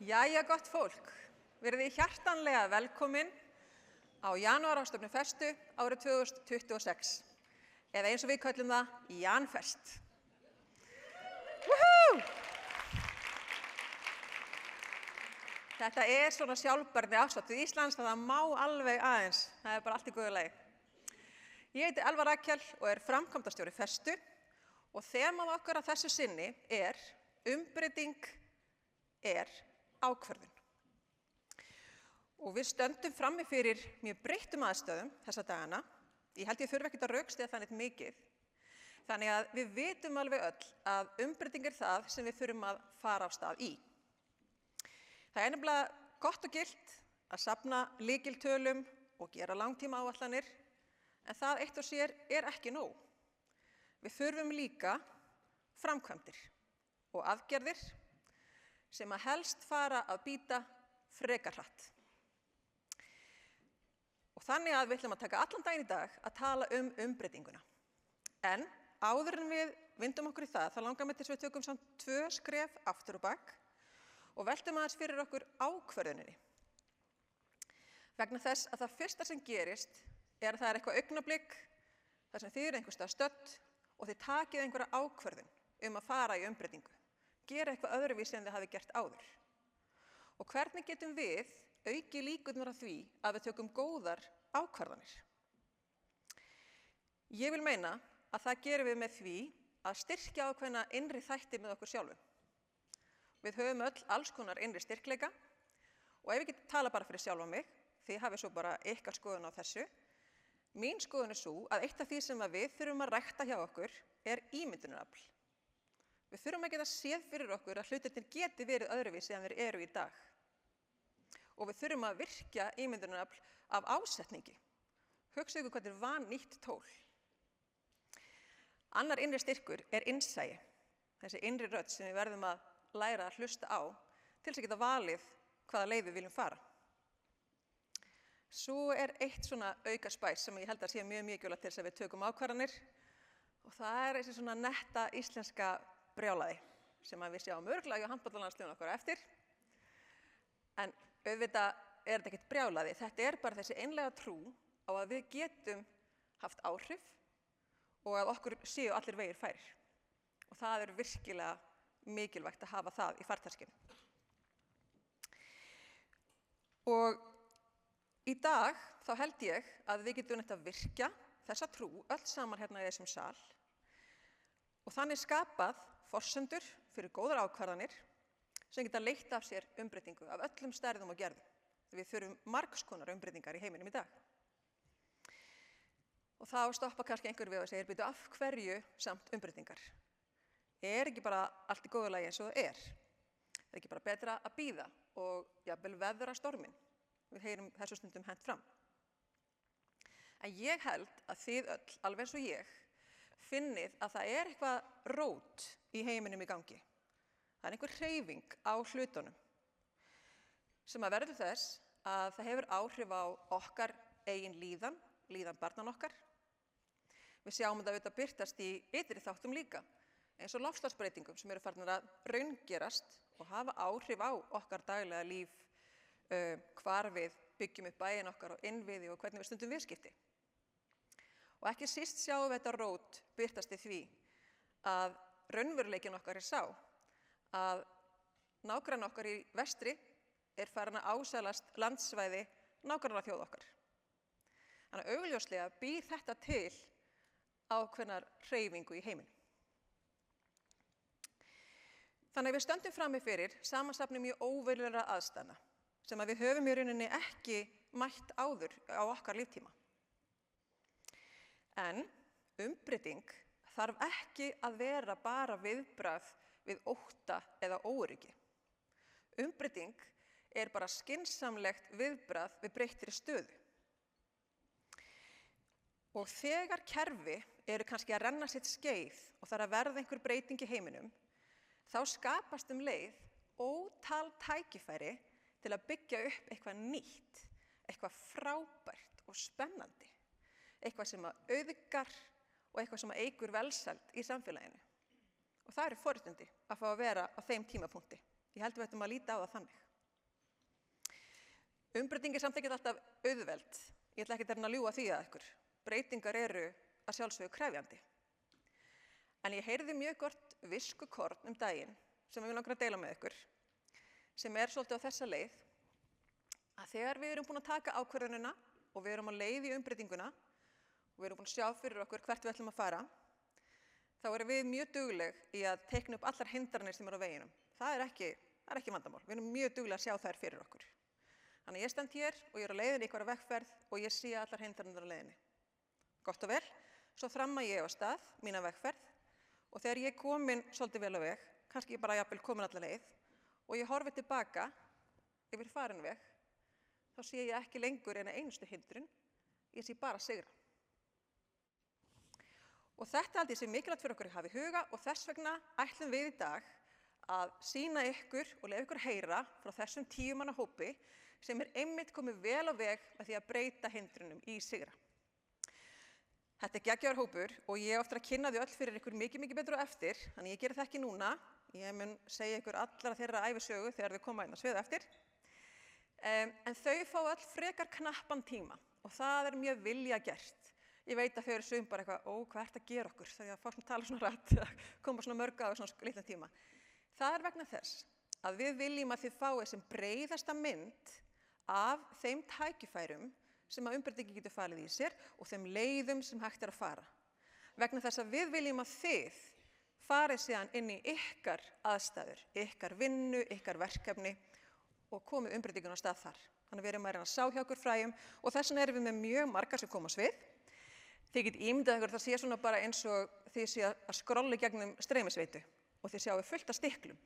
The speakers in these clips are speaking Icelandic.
Jæja, gott fólk, verið þið hjartanlega velkomin á janúarráðstefnu Festu árið 2026, eða eins og við köllum það, Janfest. Woohoo! Þetta svona sjálfbærni afsláttur Íslands, það má alveg aðeins, það bara allt í góðu lagi. Ég heiti Elva Rakel og framkvæmdastjóri Festu og þemað okkar að þessu sinni umbreyting ákvörðun. Og við stöndum frammi fyrir mjög breyttum aðstæðum þessa dagana. Ég held ég þurfi ekkert að rökstyðja það neitt mikið. Þannig að við vitum alveg öll að umbreyting það sem við þurfum að fara af stað í. Það nefnilega gott og gilt að safna lykiltölum og gera langtímaáætlanir, en það eitt og sér ekki nóg. Við þurfum líka framkvæmdir og aðgerðir sem að helst fara að bíta frekar hratt. Og þannig að við ætlum að taka allan daginn í dag að tala umbreytinguna. En áður en við vindum okkur í það, þá langar mig til þess að við tökum samt 2 skref aftur og bak og veltum aðeins fyrir okkur ákvörðuninni. Vegna þess að það fyrsta sem gerist að það eitthvað augnablik þar sem þið einhvers staðar stödd og þið takið einhverja ákvörðun að fara í umbreytingu. Gera eitthvað öðruvísi en þið hafi gert áður. Og hvernig getum við aukið líkurnar að því að við tökum góðar ákvarðanir? Ég vil meina að það gerum við með því að styrkja ákveðna innri þætti með okkur sjálfum. Við höfum öll alls konar innri styrkleika og ef ég get tala bara fyrir sjálfa mig, þið hafið svo bara ykkar skoðun á þessu. Mín skoðun sú að eitt af því sem við þurfum að rækta hjá okkur ímyndunarafl. Við þurfum að geta séð fyrir okkur að hlutirnir geti verið öðruvísi en þeir eru í dag. Og við þurfum að virkja ímyndunarafl af ásetningi. Hugsið ykkur hvað þetta vannýtt tól. Annar innri styrkur innsæi, þessi innri rödd sem við verðum að læra að hlusta á til þess að geta valið hvaða leið við viljum fara. Svo eitt svona auka spæs sem ég held að sé mjög mikilvægt til þess að við tökum ákvarðanir og það þessi svona netta íslenska brjálæði sem við sjáum örugglega á handboltalandsliðinu okkar á eftir. En auðvitað þetta ekkert brjálæði, þetta bara þessi einlæga trú á að við getum haft áhrif og að okkur séu allir vegir færir. Og það virkilega mikilvægt að hafa það í farteskinu. Og í dag þá held ég að við getum að virkja þessa trú öll saman hérna í þessum sal og þannig skapað forsendur fyrir góðar ákvarðanir sem geta leitt af sér umbreytingu af öllum stærðum og gerðum. Við þurfum margs konar umbreytingar í heiminum í dag. Og þá stoppa kannski einhver við og segir, bíddu, af hverju samt umbreytingar? Ekki bara allt í góðu lagi eins og það ekki bara betra að bíða og jafnvel veðra storminn? Við heyrum þessu stundum hent fram. En ég held að þið öll, alveg eins og ég, finnið að það eitthvað rót í heiminum í gangi. Það einhver hreyfing á hlutunum sem að verður þess að það hefur áhrif á okkar eigin líðan barnanna okkar. Við sjáum þetta auðvitað birtast í ytri þáttum líka, eins og loftslagsbreytingum sem farnir að raungerast og hafa áhrif á okkar daglega líf, hvar við byggjum upp bæinn okkar og innviði og hvernig við stundum viðskipti. Og ekki síst sjáum við þetta rót birtast í því að raunveruleikinn okkar sá að nágranni okkar í vestri farin að ásælast landsvæði nágrannaþjóða okkar. Þannig að augljóslega býr þetta til ákveðnar hreyfingu í heiminum. Þannig að við stöndum frammi fyrir samansafni mjög óvenjulegra aðstæðna sem að við höfum í rauninni ekki mætt áður á okkar líftíma. En umbreyting þarf ekki að vera bara viðbragð við ótta eða óöryggi. Umbreyting bara skynsamlegt viðbragð við breyttri stöðu. Og þegar kerfi kannski að renna sitt skeið og það að verða einhver breyting í heiminum, þá skapast leið ótal tækifæri til að byggja upp eitthvað nýtt, eitthvað frábært og spennandi, eitthvað sem að auðgar og eitthvað sem að eykur velsæld í samfélaginu. Og það forréttindi að fá að vera á þeim tímapunkti. Ég held við ættum að líta á það þannig. Umbreyting samt ekki alltaf auðveld. Ég ætla ekki að ljúga því að ykkur. Breytingar eru að sjálfsögðu krefjandi. En ég heyrði mjög gott viskukorn daginn sem ég langar að deila með ykkur, sem svolítið á þessa leið, að þegar við erum búin að taka ákvörðunina og við erum á leið í umbreytinguna og við erum búin að sjá fyrir okkur hvert við ætlum að fara, þá erum við mjög dugleg í að teikna upp allar hindranir sem eru á veginum. Það er ekki vandamál. Við erum mjög dugleg að sjá þær fyrir okkur. Þannig ég stend hér og ég á leiðinni í einhverja vegferð og ég sé allar hindranir á leiðinni. Gott og vel, svo þramma ég á stað mína vegferð og þegar ég komin svolítið vel á veg, kannski ég bara jafnvel komin alla leið og ég horfi tilbaka yfir farin veg, þá sé ég ekki lengur eina einustu hindrun, ég sé bara sigra. Og þetta held ég sé mikilvægt fyrir okkur að hafa í huga og þess vegna ætlum við í dag að sýna ykkur og leyfa ykkur heyra frá þessum 10 manna hópi sem einmitt komið vel á veg með því að breyta hindrunum í sigra. Þetta geggjaður hópur og ég á eftir að kynna þau öll fyrir ykkur mikið betur á eftir, þannig ég geri það ekki núna. Ég mun segja ykkur allara þeirra ævisögu þegar við koma inn á svið eftir. En þau fá öll frekar knappan tíma og það mjög vilja gert. Ég veit að þau eru sum bara eitthvað, hvað ertu að gera okkur? Þegar fólk tala svona rætt, koma svona mörg á svona litlan tíma. Það vegna þess að við viljum að þið fáið sem breiðasta mynd af þeim tækifærum sem að umbreytingi getur falið í sér og þeim leiðum sem hægt að fara. Vegna þess að við viljum að þið farið síðan inn í ykkar aðstæður, ykkar vinnu, ykkar verkefni og komið umbreytingun á stað þar. Þannig við erum að reyna að sá hjá okkur fræjum og þess vegna erum við með mjög margar sem koma á svið. Þið getið ímyndað ykkur, það sé svona bara eins og þið sé að skrolli gegnum streymisveitu og þið sjáu fullt af stiklum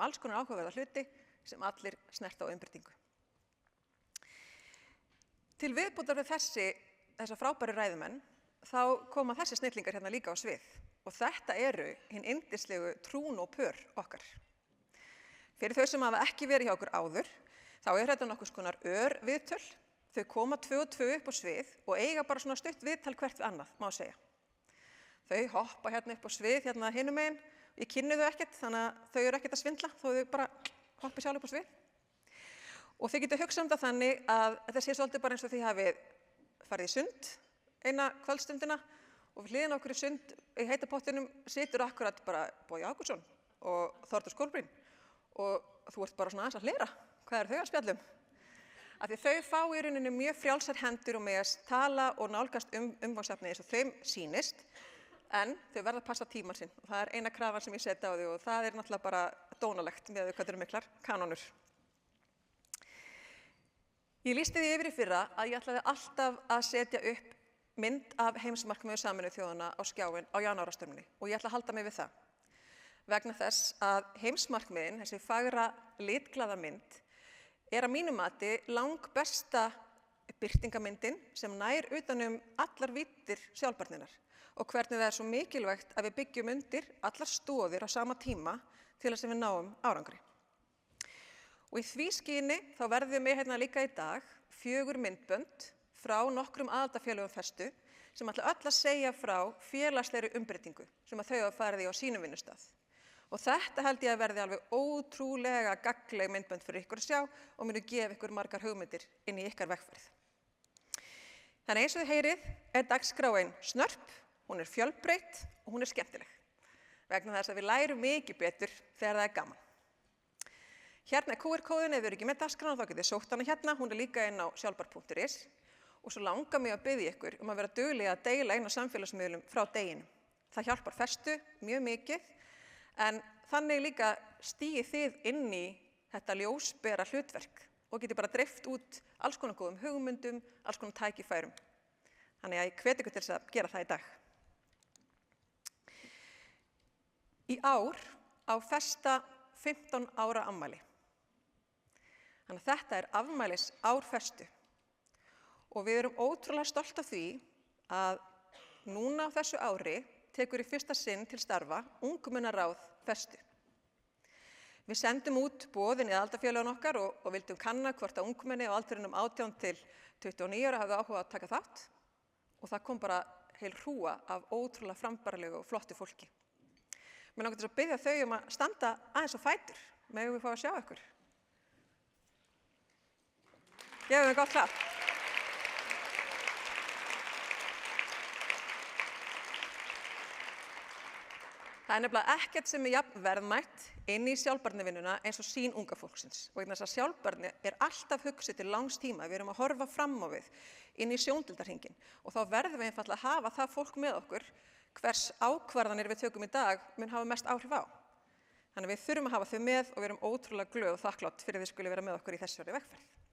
alls konar áhugaverða hluti sem allir snerta á umbreytingu. Til viðbótar við þessa frábæru ræðumenn, þá koma þessi snillingar hérna líka á svið og þetta eru hin yndislegu trún og pör okkar. Fyrir þau sem hafa ekki verið hjá okkur áður, þá þetta nokkurs konar örviðtöl. Þau koma 2 og 2 upp á svið og eiga bara svona stutt viðtal hvert við annað, má segja. Þau hoppa hérna upp á svið, hérna hinum megin. Ég kynni þau ekkert, þannig að þau eru ekkert að svindla, þó þau bara hoppi sjálf upp á svið. Og þau getur hugsað það þannig að þetta sé svolítið bara eins og þið hafið farið í sund eina kvöldstundina og við hliðina á okkur í sund í heita pottinum situr akkurat bara Bogi Ágústsson og Þórdís Kolbrún og þú ert bara svona aðeins að hlera. Hvað þau að spjallum? Af því þau fá í rauninni mjög frjálsar hendur og með að tala og nálgast umfangsefni eins og þeim sýnist, en þau verða að passa tímann sinn og það eina krafan sem ég setja á þau og það náttúrulega bara dónalegt með hvað eru miklar kanónur. Ég lýsti því yfir í fyrra að ég ætlaði alltaf að setja upp mynd af heimsmarkmiðum Sameinuðu þjóðanna á skjáinn á janúarráðstefnunni og ég ætla að halda mig við það. Vegna þess að heimsmarkmiðin, þessi fagra litglaða mynd, að mínu mati langbesta birtingamyndin sem nær utan allar víddir sjálfbærninnar og hvernig það svo mikilvægt að við byggjum undir allar stoðir á sama tíma til þess að við náum árangri. Og í því skyni þá verðum við með hérna líka í dag 4 myndbönd frá nokkrum aðildarfélögum festu sem ætla öll að segja frá félagslegri umbreytingu sem að þau hafa farið í á sínum vinnustað. Og þetta held ég að verði alveg ótrúlega gagnleg myndbönd fyrir ykkur að sjá og munu gefa ykkur margar hugmyndir inn í ykkar vegferð. Þannig eins og þið heyrið dagskráin snörp, hún fjölbreytt og hún skemmtileg. Vegna þess að við lærum mikið betur þegar það gaman. Hérna QR-kóðin, ef þið eru ekki með dagskrána þá getið þið sótt hana hérna, hún líka inn á sjálfbær.is og svo langar mig að biðja ykkur að vera dugleg að deila inn á samfélagsmiðlum frá deginum. Það hjálpar festu mjög mikið. En þannig líka stígið þið inn í þetta ljósbera hlutverk og getið bara dreift út alls konar góðum hugmyndum, alls konar tækifærum. Þannig að ég hvet ykkur til þess að gera það í dag. Í ár á festa 15 ára afmæli. Þannig að þetta afmælis ár festu og við erum ótrúlega stolt af því að núna á þessu ári tekur í fyrsta sinn til starfa ungmennaráð festu. Við sendum út boðin í aðildarfélögin okkar og vildum kanna hvort að ungmenni á aldrinum 18 til 29 ára hafði áhuga að taka þátt og það kom bara heil hrúga af ótrúlega frambærilegu og flottu fólki. Mér langar til að biðja þau að standa aðeins á fætur, megum við fá að sjá ykkur. Gefum við gott klapp. Það nefnilega ekkert sem jafn verðmætt inn í sjálfbærnivinnuna eins og sýn unga fólksins. Og þess að sjálfbærni alltaf hugsið til langs tíma. Við erum að horfa fram á við inn í sjóndeildarhringinn. Og þá verðum við einfaldlega að hafa það fólk með okkur hvers ákvarðanir við tökum í dag mun hafa mest áhrif á. Þannig við þurfum að hafa þau með og við erum ótrúlega glöð og þakklátt fyrir að þið skuli vera með okkur í þessari vegferð.